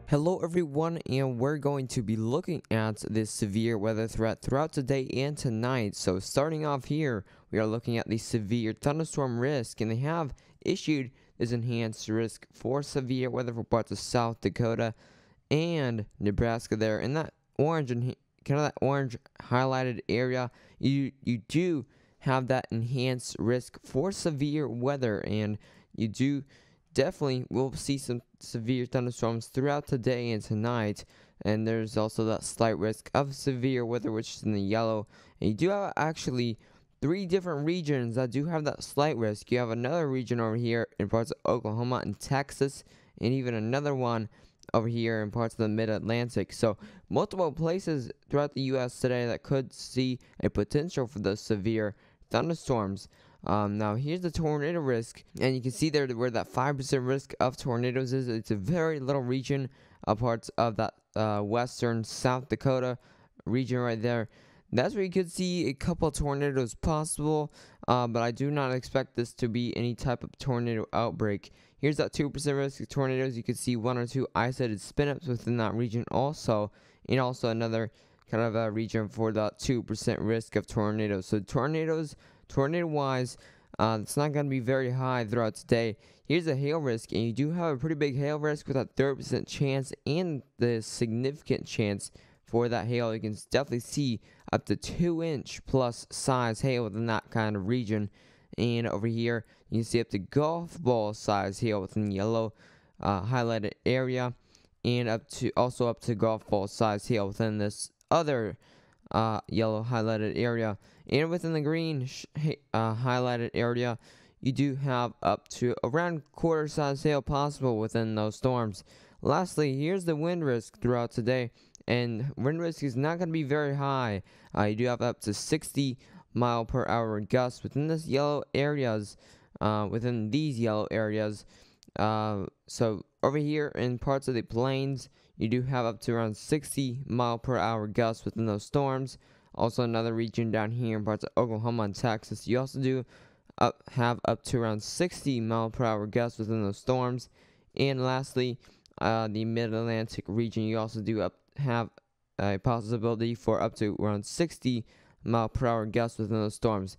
Hello everyone, and we're going to be looking at this severe weather threat throughout today and tonight. So starting off here, we are looking at the severe thunderstorm risk, and they have issued this enhanced risk for severe weather for parts of South Dakota and Nebraska there. In that orange and kind of that orange highlighted area, you do have that enhanced risk for severe weather, and you do definitely will see some severe thunderstorms throughout today and tonight. And there's also that slight risk of severe weather, which is in the yellow. And you do have actually 3 different regions that do have that slight risk. You have another region over here in parts of Oklahoma and Texas, and even another one over here in parts of the mid-Atlantic. So multiple places throughout the U.S. today that could see a potential for those severe thunderstorms. Now here's the tornado risk, and you can see there where that 5% risk of tornadoes is. It's a very little region of parts of that western South Dakota region right there. That's where you could see a couple of tornadoes possible, but I do not expect this to be any type of tornado outbreak. Here's that 2% risk of tornadoes. You could see 1 or 2 isolated spin-ups within that region also, and also another kind of a region for that 2% risk of tornadoes. So tornado-wise, it's not going to be very high throughout today. Here's the hail risk, and you do have a pretty big hail risk with that 30% chance and the significant chance for that hail. You can definitely see up to 2-inch plus size hail within that kind of region. And over here, you can see up to golf ball size hail within the yellow highlighted area, and up to golf ball size hail within this other yellow highlighted area. And within the green highlighted area, you do have up to around quarter size hail possible within those storms. Lastly, here's the wind risk throughout today, and wind risk is not going to be very high. You do have up to 60 mile per hour gusts within these yellow areas. So over here in parts of the plains, you do have up to around 60 mile per hour gusts within those storms. Also another region down here in parts of Oklahoma and Texas, you also do have up to around 60 mile per hour gusts within those storms. And lastly, the mid-Atlantic region, you also do have a possibility for up to around 60 mile per hour gusts within those storms.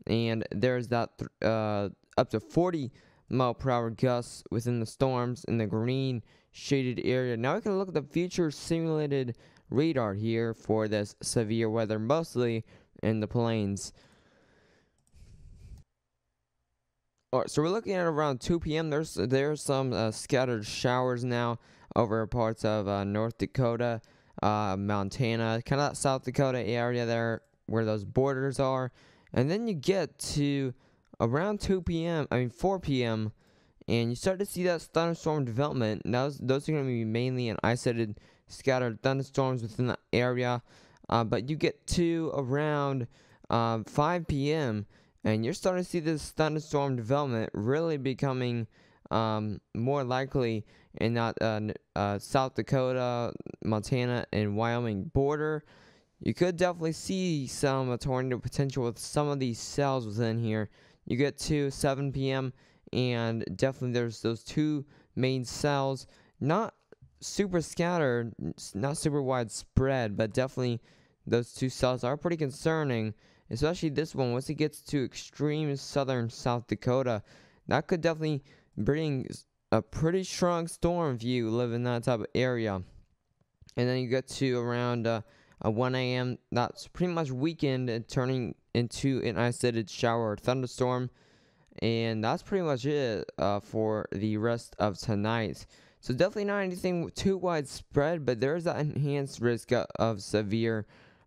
And there's that up to 40 mile per hour gusts within the storms in the green shaded area. Now we can look at the future simulated radar here for this severe weather, mostly in the plains. Alright, so we're looking at around 2 p.m. There's some scattered showers now over parts of North Dakota, Montana, kind of that South Dakota area there where those borders are. And then you get to around 4 p.m., and you start to see that thunderstorm development. Now, those are going to be mainly an isolated scattered thunderstorms within the area. But you get to around 5 p.m., and you're starting to see this thunderstorm development really becoming more likely in that South Dakota, Montana, and Wyoming border. You could definitely see some tornado potential with some of these cells within here. You get to 7 p.m., and definitely there's those 2 main cells, not super scattered, not super widespread, but definitely those 2 cells are pretty concerning, especially this one. Once it gets to extreme southern South Dakota, that could definitely bring a pretty strong storm if you live in that type of area. And then you get to around 1 a.m., that's pretty much weakened and turning into an isolated shower or thunderstorm. And that's pretty much it for the rest of tonight. So definitely not anything too widespread, but there's that enhanced risk of severe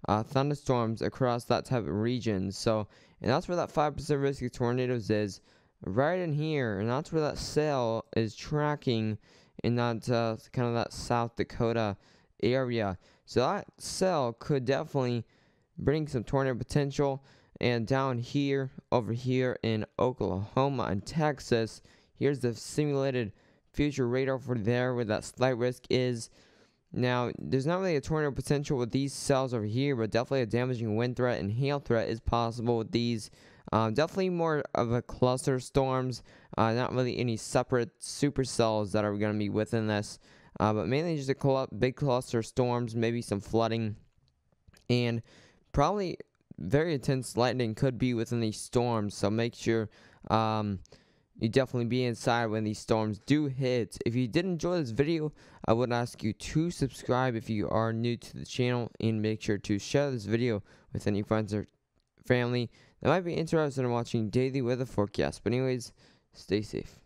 thunderstorms across that type of region. So, and that's where that 5% risk of tornadoes is, right in here. And that's where that cell is tracking in that kind of that South Dakota area. So that cell could definitely bring some tornado potential. And down here, over here in Oklahoma and Texas, here's the simulated future radar for there where that slight risk is. Now, there's not really a tornado potential with these cells over here, but definitely a damaging wind threat and hail threat is possible with these. Definitely more of a cluster storms, not really any separate supercells that are going to be within this. but mainly just a big cluster of storms, maybe some flooding, and probably very intense lightning could be within these storms. So make sure you definitely be inside when these storms do hit. If you did enjoy this video, I would ask you to subscribe if you are new to the channel, and make sure to share this video with any friends or family that might be interested in watching daily weather forecasts. But anyways, stay safe.